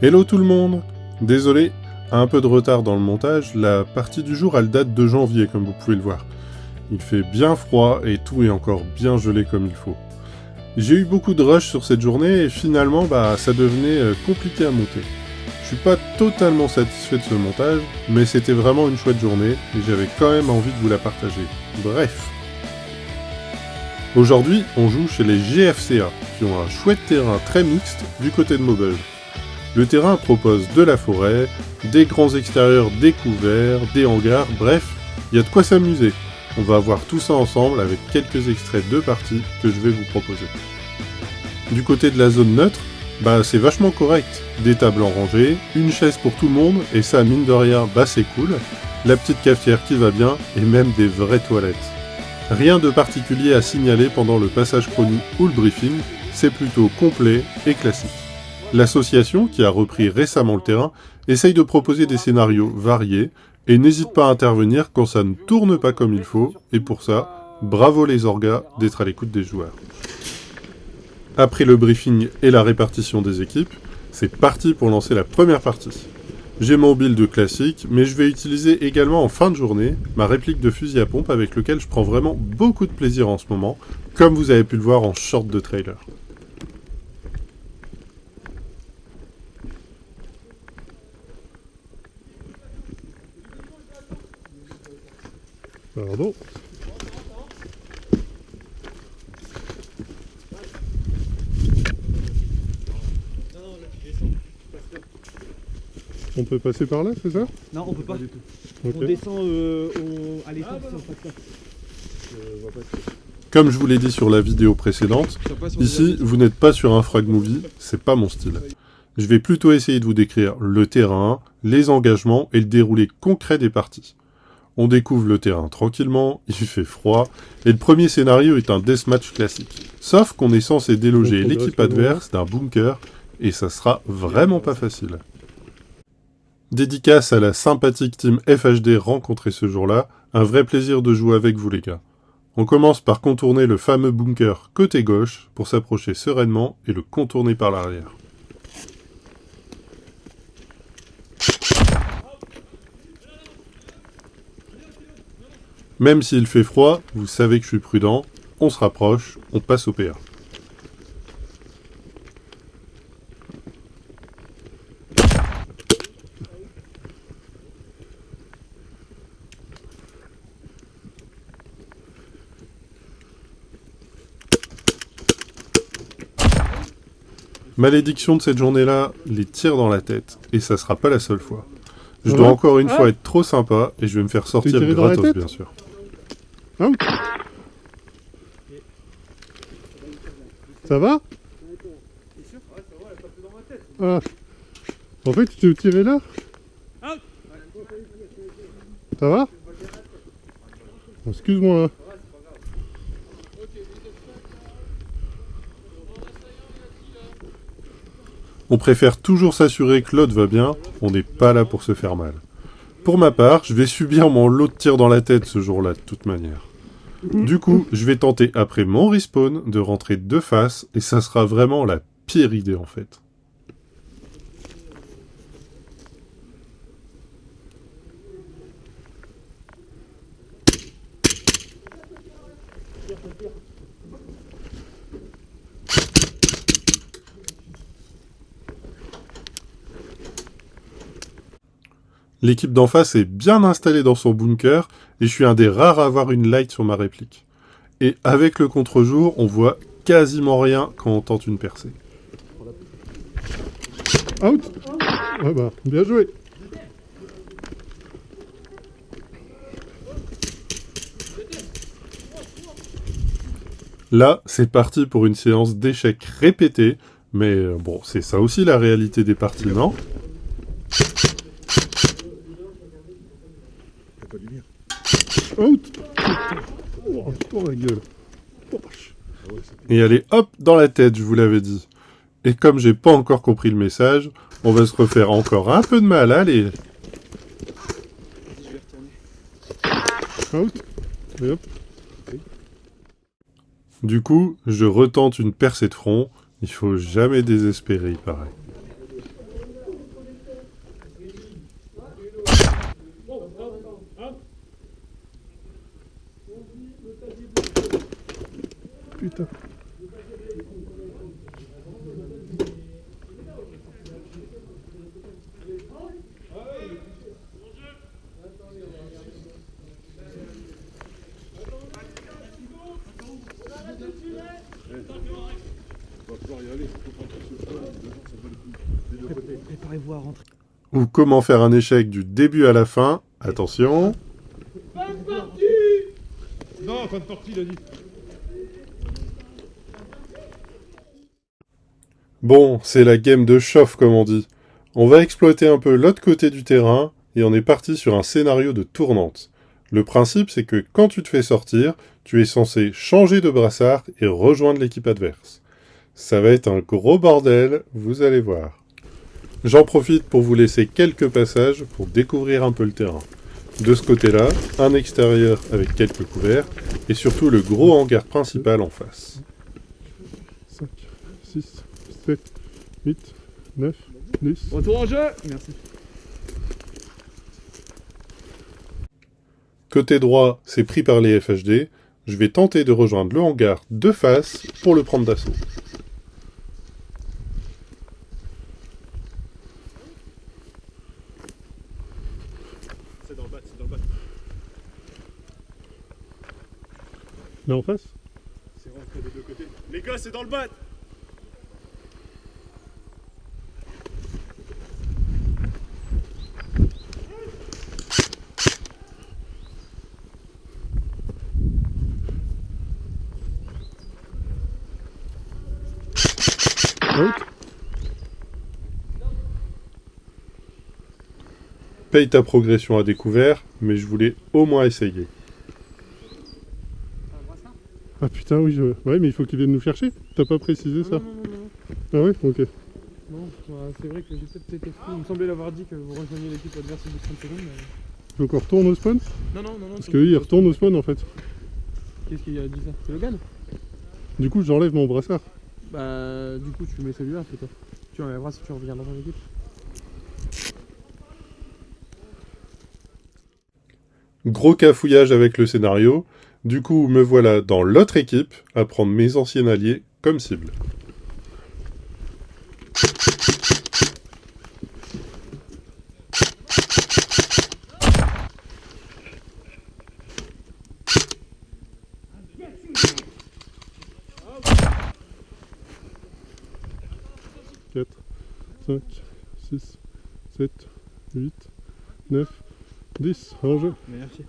Hello tout le monde! Désolé, un peu de retard dans le montage, la partie du jour elle date de janvier comme vous pouvez le voir. Il fait bien froid et tout est encore bien gelé comme il faut. J'ai eu beaucoup de rush sur cette journée et finalement ça devenait compliqué à monter. Je suis pas totalement satisfait de ce montage, mais c'était vraiment une chouette journée et j'avais quand même envie de vous la partager. Bref. Aujourd'hui, on joue chez les GFCA, qui ont un chouette terrain très mixte du côté de Maubeuge. Le terrain propose de la forêt, des grands extérieurs découverts, des hangars, bref, il y a de quoi s'amuser. On va voir tout ça ensemble avec quelques extraits de parties que je vais vous proposer. Du côté de la zone neutre, c'est vachement correct. Des tables en rangée, une chaise pour tout le monde, et ça mine de rien, c'est cool. La petite cafetière qui va bien, et même des vraies toilettes. Rien de particulier à signaler pendant le passage chronique ou le briefing, c'est plutôt complet et classique. L'association, qui a repris récemment le terrain, essaye de proposer des scénarios variés et n'hésite pas à intervenir quand ça ne tourne pas comme il faut, et pour ça, bravo les orgas d'être à l'écoute des joueurs. Après le briefing et la répartition des équipes, c'est parti pour lancer la première partie. J'ai mon build classique, mais je vais utiliser également en fin de journée ma réplique de fusil à pompe avec lequel je prends vraiment beaucoup de plaisir en ce moment, comme vous avez pu le voir en short de trailer. Pardon. On peut passer par là, c'est ça? Non, on peut pas du tout. Okay. On descend à l'essence si on passe là. Comme je vous l'ai dit sur la vidéo précédente, ici, vous n'êtes pas sur un frag movie, c'est pas mon style. Je vais plutôt essayer de vous décrire le terrain, les engagements et le déroulé concret des parties. On découvre le terrain tranquillement, il fait froid, et le premier scénario est un deathmatch classique. Sauf qu'on est censé déloger l'équipe adverse d'un bunker, et ça sera vraiment pas facile. Dédicace à la sympathique team FHD rencontrée ce jour-là, un vrai plaisir de jouer avec vous les gars. On commence par contourner le fameux bunker côté gauche, pour s'approcher sereinement et le contourner par l'arrière. Même s'il fait froid, vous savez que je suis prudent, on se rapproche, on passe au PA. Malédiction de cette journée-là, les tirs dans la tête, et ça sera pas la seule fois. Je dois encore une fois être trop sympa, et je vais me faire sortir gratos bien sûr. Out. Ça va? Ah. En fait, tu t'es tiré là? Ça va? Excuse-moi là. On préfère toujours s'assurer que l'autre va bien, on n'est pas là pour se faire mal. Pour ma part, je vais subir mon lot de tirs dans la tête ce jour-là, de toute manière. Du coup, je vais tenter, après mon respawn, de rentrer de face, et ça sera vraiment la pire idée en fait. L'équipe d'en face est bien installée dans son bunker, et je suis un des rares à avoir une light sur ma réplique. Et avec le contre-jour, on voit quasiment rien quand on tente une percée. Out. Ouais bien joué. Là, c'est parti pour une séance d'échecs répétée, mais bon, c'est ça aussi la réalité des parties, non ? Out. Oh ma gueule. Et allez hop dans la tête, je vous l'avais dit. Et comme j'ai pas encore compris le message, on va se refaire encore un peu de mal, allez. Out. Et hop. Du coup, je retente une percée de front. Il faut jamais désespérer, il paraît. putain. Préparez-vous à rentrer. Ou comment faire un échec du début à la fin. Attention. Non, fin de partie, il a dit. Bon, c'est la game de chauffe comme on dit. On va exploiter un peu l'autre côté du terrain et on est parti sur un scénario de tournante. Le principe c'est que quand tu te fais sortir, tu es censé changer de brassard et rejoindre l'équipe adverse. Ça va être un gros bordel, vous allez voir. J'en profite pour vous laisser quelques passages pour découvrir un peu le terrain. De ce côté-là, un extérieur avec quelques couverts et surtout le gros hangar principal en face. 5, 6, 7, 8, 9, 10. Retour en jeu. Merci. Côté droit, c'est pris par les FHD. Je vais tenter de rejoindre le hangar de face pour le prendre d'assaut. C'est dans le bat, c'est dans le bat. Là en face? C'est rentré des deux côtés. Les gars, c'est dans le bat. Out. Paye ta progression à découvert, mais je voulais au moins essayer. Ah putain, oui, ouais, mais il faut qu'il vienne nous chercher. T'as pas précisé ça? Non. Ah ouais, ok. Non, c'est vrai que j'ai peut-être été fou. Il me semblait l'avoir dit que vous rejoigniez l'équipe adverse au bout de 30 secondes. Mais... Donc on retourne au spawn? Non. Parce que lui, il retourne au spawn en fait. Qu'est-ce qu'il a dit ça? C'est Logan? Du coup, j'enlève mon brassard. Bah, du coup, tu mets celui-là, c'est toi. Tu enlèveras si tu reviens dans ton équipe. Gros cafouillage avec le scénario. Du coup, me voilà dans l'autre équipe à prendre mes anciens alliés comme cible. Quatre, 5, 6, 7, 8, 9, 10. En jeu. Merci.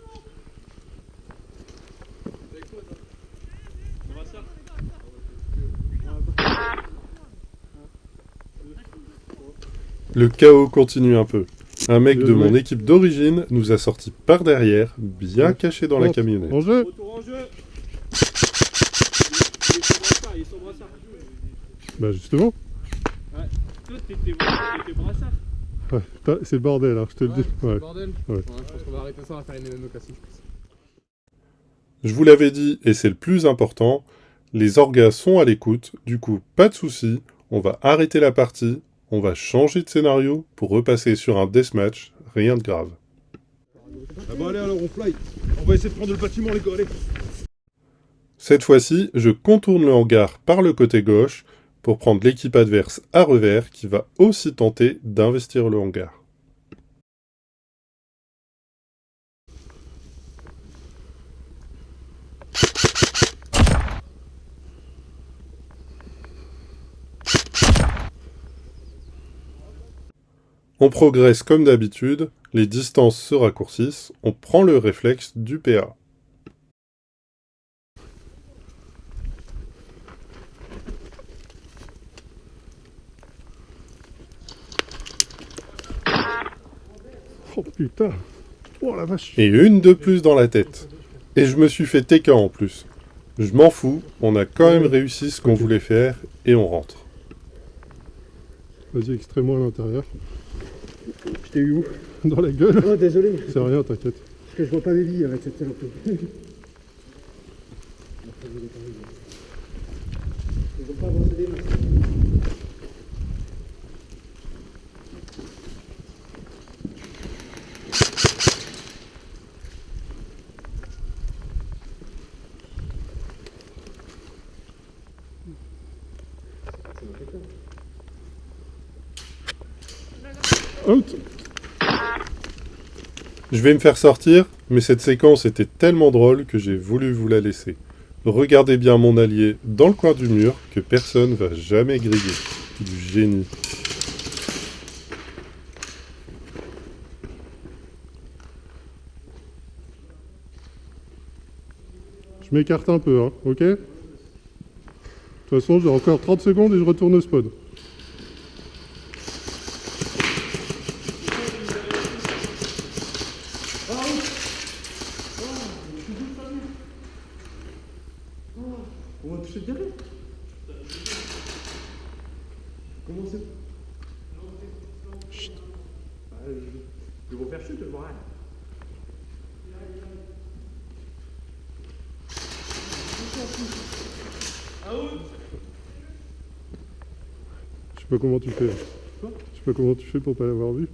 Le chaos continue un peu. Un mec de Bien mon joué. équipe d'origine nous a sorti par derrière, bien caché dans la Hop, camionnette. En jeu. Retour en jeu. Il est sur brassard. Bah justement. Toi, t'étais brassard. Ouais, c'est le bordel, hein, je te le dis. C'est Ouais. le bordel. Ouais. Je pense qu'on va arrêter ça, on va faire une évocation, je pense. Je vous l'avais dit, et c'est le plus important, les orgas sont à l'écoute, du coup, pas de soucis, on va arrêter la partie, on va changer de scénario pour repasser sur un deathmatch, rien de grave. Ah bah allez, alors on fly. On va essayer de prendre le bâtiment, les gars, allez. Cette fois-ci, je contourne le hangar par le côté gauche pour prendre l'équipe adverse à revers qui va aussi tenter d'investir le hangar. On progresse comme d'habitude, les distances se raccourcissent, on prend le réflexe du PA. Oh putain. Oh la vache. Et une de plus dans la tête. Et je me suis fait TK en plus. Je m'en fous, on a quand même réussi ce qu'on voulait faire et on rentre. Vas-y, extrais-moi à l'intérieur. Je t'ai eu où? Dans la gueule. Oh, désolé. C'est rien, t'inquiète. Parce que je vois pas mes billes avec cette saloperie. Ils ont pas avancé des masses. Out. Je vais me faire sortir, mais cette séquence était tellement drôle que j'ai voulu vous la laisser. Regardez bien mon allié dans le coin du mur que personne va jamais griller. Du génie. Je m'écarte un peu, hein, ok? De toute façon, j'ai encore 30 secondes et je retourne au spawn. On va toucher le carré. Comment c'est? Chut. Ils vont faire chute, je vois rien. Je sais pas comment tu fais. Je sais pas comment tu fais pour pas l'avoir vu.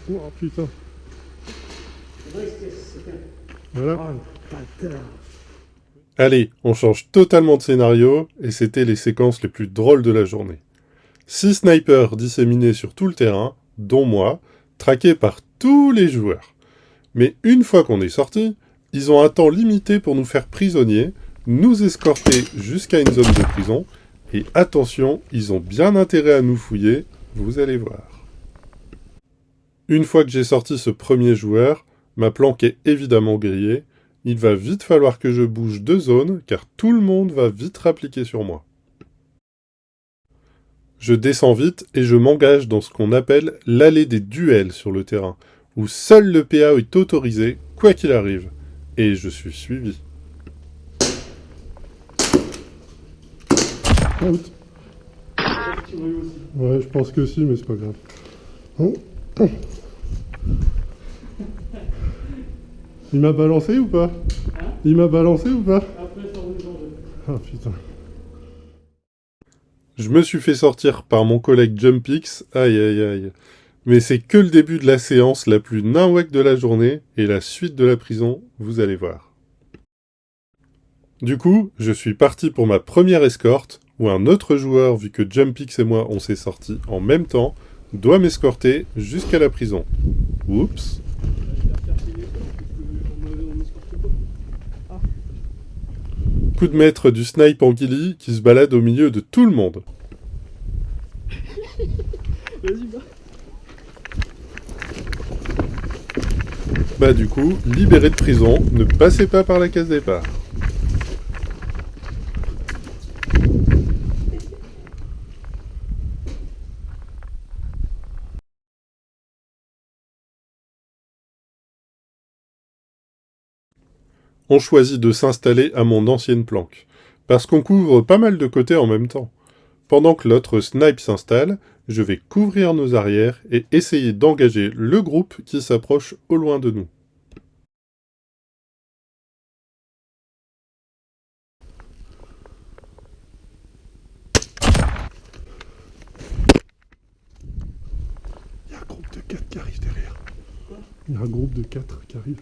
Oh putain. Voilà. Allez, on change totalement de scénario, et c'était les séquences les plus drôles de la journée. 6 snipers disséminés sur tout le terrain, dont moi, traqués par tous les joueurs. Mais une fois qu'on est sorti, ils ont un temps limité pour nous faire prisonniers, nous escorter jusqu'à une zone de prison, et attention, ils ont bien intérêt à nous fouiller, vous allez voir. Une fois que j'ai sorti ce premier joueur, ma planque est évidemment grillée, il va vite falloir que je bouge de zone, car tout le monde va vite rappliquer sur moi. Je descends vite et je m'engage dans ce qu'on appelle l'allée des duels sur le terrain, où seul le PA est autorisé, quoi qu'il arrive. Et je suis suivi. Out. Ouais, je pense que si, mais c'est pas grave. Oh. Il m'a balancé ou pas? Il m'a balancé ou pas? Ah putain. Je me suis fait sortir par mon collègue Jumpix, aïe aïe aïe. Mais c'est que le début de la séance la plus ninwek de la journée, et la suite de la prison, vous allez voir. Du coup, je suis parti pour ma première escorte, où un autre joueur, vu que Jumpix et moi on s'est sortis en même temps, doit m'escorter jusqu'à la prison. Oups. Coup de maître du snipe en ghillie qui se balade au milieu de tout le monde. Vas-y, va. Bah du coup, libéré de prison, ne passez pas par la case départ. On choisit de s'installer à mon ancienne planque, parce qu'on couvre pas mal de côtés en même temps. Pendant que l'autre snipe s'installe, je vais couvrir nos arrières et essayer d'engager le groupe qui s'approche au loin de nous. Il y a un groupe de 4 qui arrive derrière. Il y a un groupe de 4 qui arrive.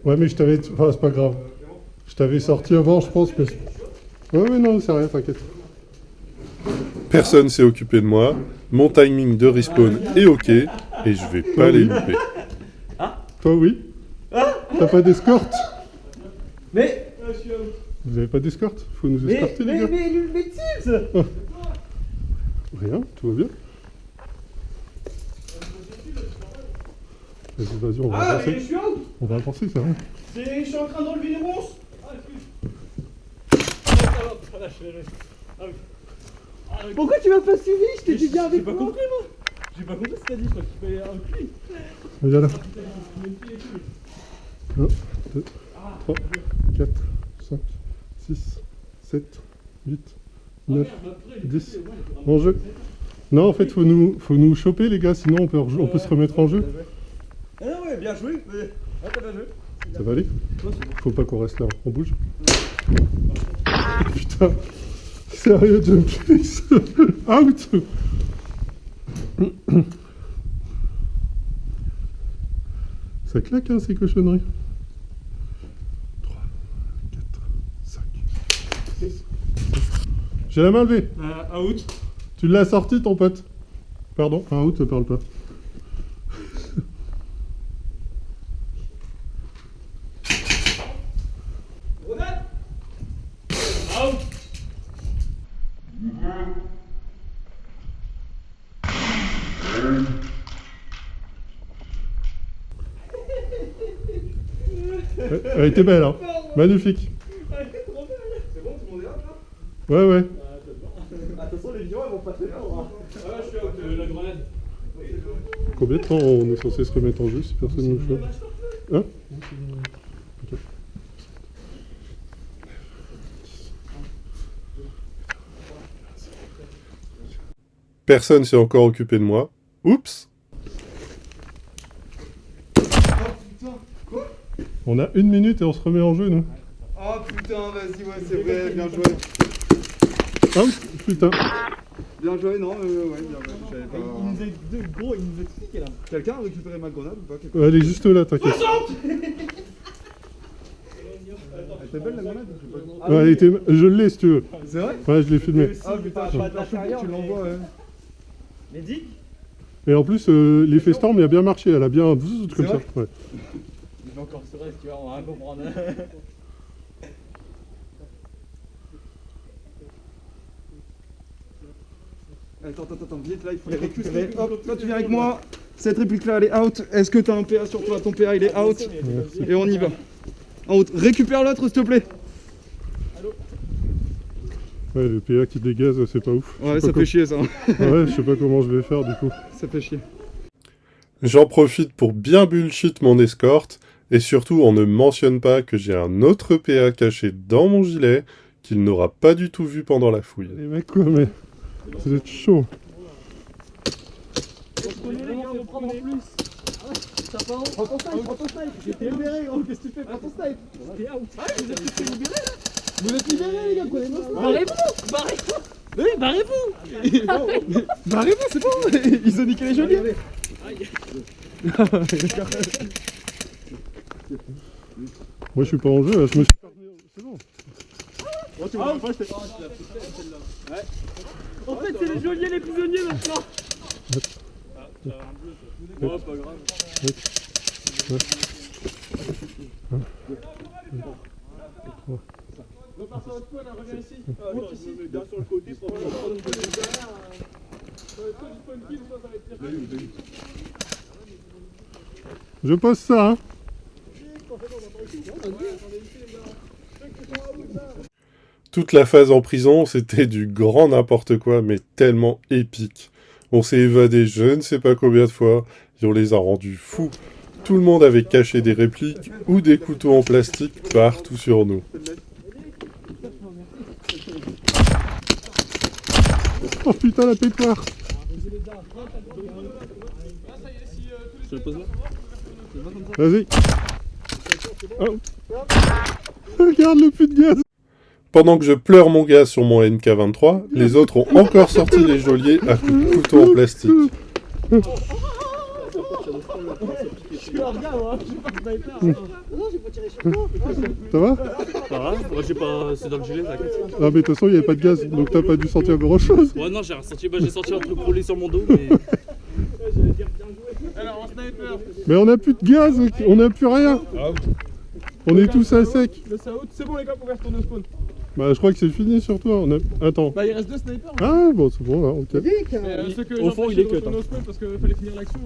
Ouais, mais je t'avais... Enfin, c'est pas grave. Je t'avais sorti avant, je pense, mais... Ouais, mais non, c'est rien, t'inquiète. Personne s'est occupé de moi, mon timing de respawn est ok, et je vais pas les louper. Toi, oui. T'as pas d'escorte? Mais... Vous avez pas d'escorte? Faut nous escorter, les gars. Mais Tibbs. Rien, tout va bien. Vas-y, on va avancer. Je suis out. On va avancer, c'est rien. Je suis en train d'enlever les ronces. Pourquoi tu m'as pas suivi? Je t'ai dit bien avec moi. J'ai pas compris, moi. J'ai pas compris ce que t'as dit, je crois qu'il fallait un cul. Regarde là. 1, 2, 3, 4, 5, 6, 7, 8, 9, 10. En jeu. Non, en fait, faut nous choper, les gars, sinon on peut se remettre en jeu. Ah non, ouais, bien joué. Ah, t'as bien joué. Ça va aller? Faut pas qu'on reste là, on bouge. Putain, sérieux, jump fix. Out. Ça claque, hein, ces cochonneries. 3, 4, 5, 6. J'ai la main levée. Out. Tu l'as sorti, ton pote. Pardon, un out, ne parle pas. Elle était belle, hein. Magnifique. C'est bon, tout le monde est out là? Ouais, ouais. Attention, les violons ils vont pas te faire. Ah, je suis out, la grenade. Combien de temps on est censé se remettre en jeu si personne ne nous chope? Hein? Ok. Personne s'est encore occupé de moi. Oups! On a 1 minute et on se remet en jeu, nous. Oh putain, vas-y, ouais, c'est vrai, bien joué. Ah, putain. Bien joué, non, ouais, bien joué. J'avais pas... il nous explique là. Quelqu'un a récupéré ma grenade ou pas? Elle est juste là, t'inquiète. Elle était belle la grenade? Ouais, elle était... Je l'ai si tu veux. C'est vrai? Ouais, je l'ai filmé. Ah putain, tu l'envoies, ouais. Médic? Et en plus, l'effet Storm il a bien marché, elle a bien... comme ça. Ouais. Il va encore se reste, tu vois, on va rien comprendre. Attends, vite là, il faut les récupérer. Hop, toi tu viens avec moi. Cette réplique là, elle est out. Est-ce que t'as un PA sur toi? Ton PA il est out. Et on y va. En haut, récupère l'autre s'il te plaît. Ouais, le PA qui dégaze, c'est pas ouf. Ouais, ça fait chier ça. Ouais, je sais pas comment je vais faire du coup. Ça fait chier. J'en profite pour bien bullshit mon escorte, et surtout on ne mentionne pas que j'ai un autre PA caché dans mon gilet, qu'il n'aura pas du tout vu pendant la fouille. Les mecs quoi, mais... Vous êtes chaud. Prenez les gars, on prend en plus. Ça part où? Prends ton snipe, J'étais libéré gros, qu'est-ce que tu fais? Prends ton snipe. T'es out. Ah, vous êtes tous libérés là? Vous êtes libérés les gars, prenez nos snipes. Barrez-vous. Oui, barrez-vous. Barrez-vous, c'est bon. Ils ont niqué les geôliers. Moi je suis pas en jeu, là, je me suis perdu. C'est bon. En fait, c'est les geôliers les prisonniers maintenant. Oh, pas grave. Repars sur votre point, reviens ici. Monte ici. Viens sur le côté pour prendre une Je pose ça, hein. Toute la phase en prison, c'était du grand n'importe quoi, mais tellement épique. On s'est évadé je ne sais pas combien de fois, et on les a rendus fous. Tout le monde avait caché des répliques ou des couteaux en plastique partout sur nous. Oh putain, la pétoire. Vas-y. Oh. Regarde le puits de gaz. Pendant que je pleure mon gaz sur mon MK23, les autres ont encore sorti les geôliers à coups de couteau en plastique. Ça va? Ça va? Moi j'ai pas. C'est dans le gilet, t'inquiète. Ah mais de toute façon il n'y avait pas de gaz, donc t'as pas dû sentir grand chose. Ouais, non, j'ai ressenti. Bah, j'ai senti un truc rouler sur mon dos, mais. Alors, en sniper. Mais on a plus de gaz, on a plus rien. On est tous à sec. Le saout, c'est bon les gars, on va retourner au spawn. Bah je crois que c'est fini sur toi. On a... Attends. Bah il reste 2 snipers. Ah bon c'est bon là, ok. Au fond, il est cut. Parce qu'il fallait finir l'action.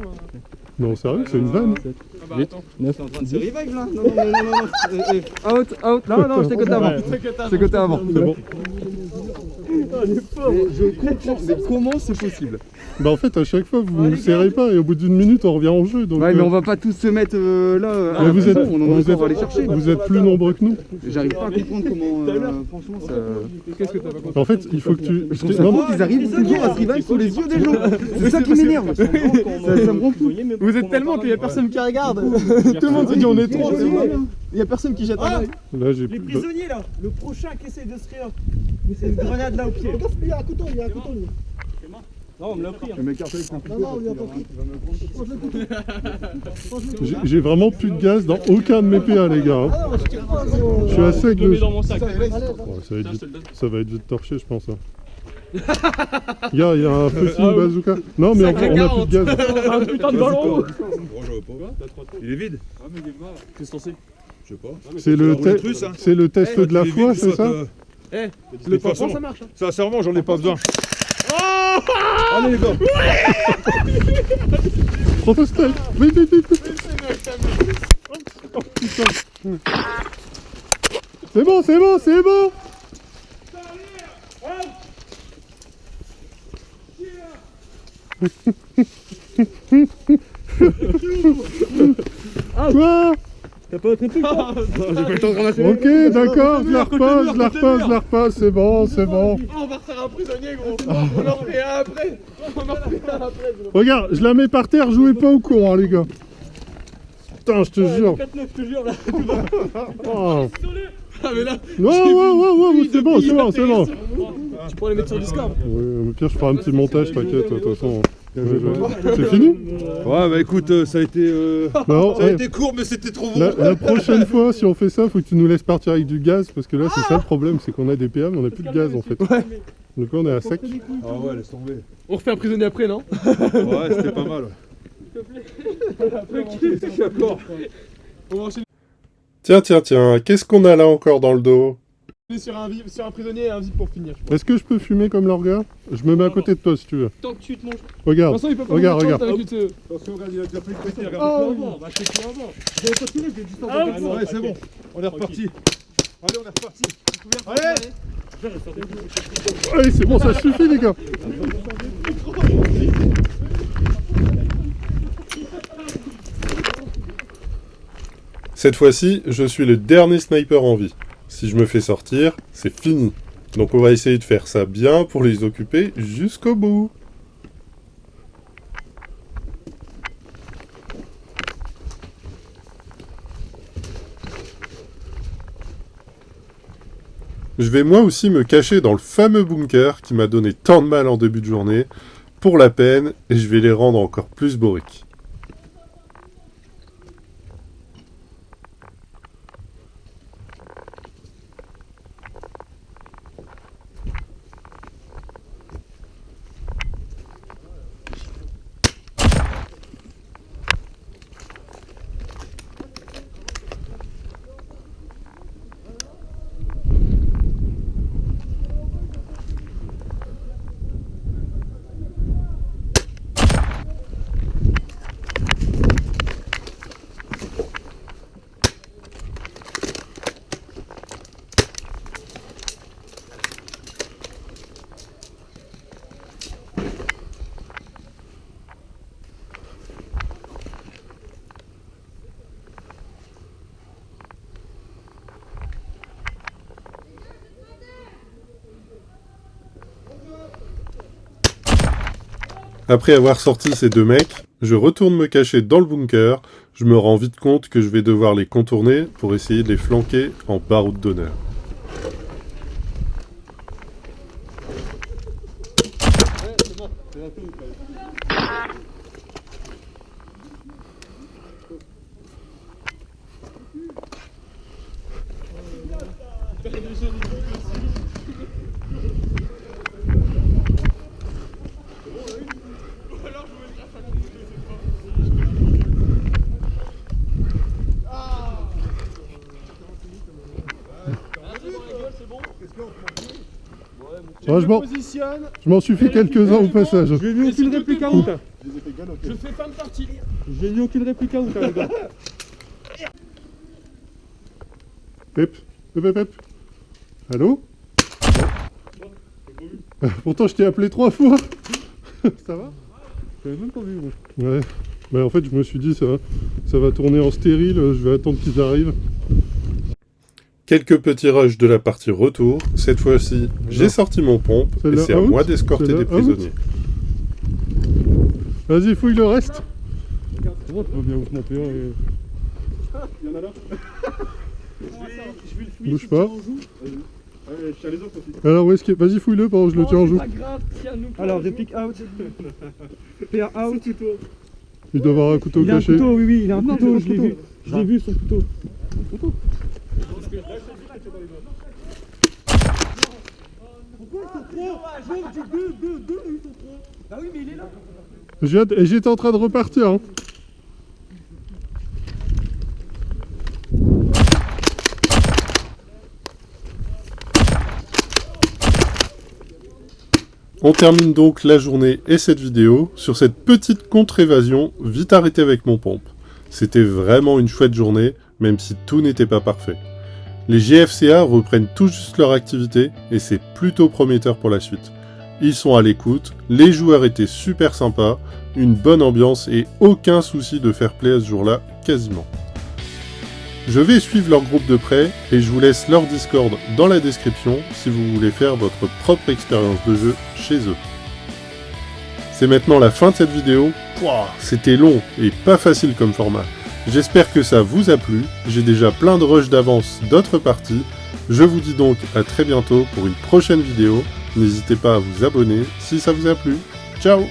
Non sérieux, c'est une vanne. Ah bah attends. 9 en train de se revive là. Non. Out. Non, je t'ai coté avant. Je t'ai coté avant. C'est bon. Je comprends, mais comment c'est possible? Bah en fait à chaque fois vous ne serrez pas et au bout d'une minute on revient en jeu donc... Ouais mais on va pas tous se mettre là, mais vous êtes, on en a encore à aller chercher. vous êtes plus nombreux que nous. J'arrive pas à comprendre comment, franchement ça... Qu'est-ce que t'as pas compris? En fait il faut que tu... Je trouve ça fou qu'ils arrivent toujours à se rival sous les yeux des gens. C'est ça qui m'énerve. Ça me rend fou. Vous êtes tellement qu'il y a personne qui regarde. Tout le monde se dit on est trop. Il y a personne qui jette un œil. Là j'ai... Les prisonniers là, le prochain qui essaye de se réa. C'est une grenade là au pied. Il y a un couteau, il y a un couteau. Non, on me l'a pris. Je m'écarte avec un Non, on lui a pas pris. J'ai vraiment plus de gaz dans aucun de mes PA les gars. Ah non, je tire pas. Je suis assez Je le mets que... dans mon sac. Ouais, ça va être vite torché je pense. Hein. Gars, il y a un fucking bazooka. Non mais on a plus de gaz. Un putain de ballon. Oh, je vois pas. Il est vide? Ah mais il est mort. Qu'est-ce que c'est? Je sais pas. C'est le, roulé russe, hein. c'est le test de la Il est foi, vide, c'est ça? De toute façon, ça marche. Sincèrement, j'en ai pas besoin. Allez les gars. Protostal. Vite, vite, vite. Oh putain. C'est bon, c'est bon, c'est bon. Quoi? T'as pas autre truc? Non, j'ai pas le temps de ramasser. Ok, d'accord, je la repasse, c'est bon, c'est bon. On va refaire un prisonnier, gros. On en fait un après. Regarde, je la mets par terre, jouez pas au con, hein, les gars. Putain, je te jure. 4-9, je te jure là. Oh. Ah, mais là. Ouais, c'est bon, c'est bon, c'est bon. Tu pourrais les mettre sur Discord. Ouais, au pire, je ferai un petit montage, t'inquiète, de toute façon. C'est fini? Ouais, bah écoute, ça a été, Non, ça a ouais. été court, mais c'était trop bon. La prochaine fois, si on fait ça, faut que tu nous laisses partir avec du gaz, parce que là, c'est ça le problème, c'est qu'on a des PA, mais on a plus de gaz en fait. Donc là, on est à sec. Ah ouais, laisse tomber. On refait un prisonnier après, non? Ouais, c'était pas mal. D'accord. On va enchaîner Tiens, qu'est-ce qu'on a là encore dans le dos? sur un prisonnier et un vide pour finir. Est-ce que je peux fumer comme leur gars? Je me mets à côté de toi si tu veux. Tant que tu te manges. Regarde, Vincent, il peut pas regarde. avec une... Attention, regarde, il a déjà pris le petit, Oh, regarde. bon, bah c'est plus avant. J'avais pas tiré, j'ai juste Ah ouais, c'est bon. On est reparti. Allez, on est reparti. Allez. Allez, c'est bon, ça suffit les gars. Cette fois-ci, je suis le dernier sniper en vie. Si je me fais sortir, c'est fini. Donc on va essayer de faire ça bien pour les occuper jusqu'au bout. Je vais moi aussi me cacher dans le fameux bunker qui m'a donné tant de mal en début de journée, pour la peine, et je vais les rendre encore plus bourriques. Après avoir sorti ces deux mecs, je retourne me cacher dans le bunker, je me rends vite compte que je vais devoir les contourner pour essayer de les flanquer en baroud d'honneur. Ouais, je m'en suis fait quelques-uns au passage. J'ai mis aucune réplique à out. Je fais fin de partie. J'ai mis aucune réplique à out, les gars. Pep. Allô? Pourtant, je t'ai appelé 3 fois. Ça va? J'avais même pas vu, moi. Ouais. Bah, en fait, je me suis dit, ça va tourner en stérile, je vais attendre qu'ils arrivent. Quelques petits rushs de la partie retour. Cette fois-ci, j'ai sorti mon pompe et Celle-là c'est à out, moi d'escorter celle-là des prisonniers. Vas-y, fouille le reste. Moi, tu peux bien vous monter. Il y en a là. Je vais le fouiller. Bouge pas. Je tiens les autres aussi. Alors, où est-ce qu'il est? Vas-y, fouille-le pendant que je le tiens en joue. Pas grave, tiens-nous. Alors, réplique out. PA out. Il doit avoir un couteau Il a un caché. couteau, oui, il a un couteau, je l'ai vu. Je l'ai vu, son couteau. Bah oui, mais il est là. J'étais en train de repartir. Hein. On termine donc la journée et cette vidéo sur cette petite contre-évasion vite arrêtée avec mon pompe. C'était vraiment une chouette journée, même si tout n'était pas parfait. Les GFCA reprennent tout juste leur activité et c'est plutôt prometteur pour la suite. Ils sont à l'écoute, les joueurs étaient super sympas, une bonne ambiance et aucun souci de fair play à ce jour-là, quasiment. Je vais suivre leur groupe de près et je vous laisse leur Discord dans la description si vous voulez faire votre propre expérience de jeu chez eux. C'est maintenant la fin de cette vidéo. Pouah, c'était long et pas facile comme format. J'espère que ça vous a plu, j'ai déjà plein de rushs d'avance d'autres parties. Je vous dis donc à très bientôt pour une prochaine vidéo. N'hésitez pas à vous abonner si ça vous a plu. Ciao!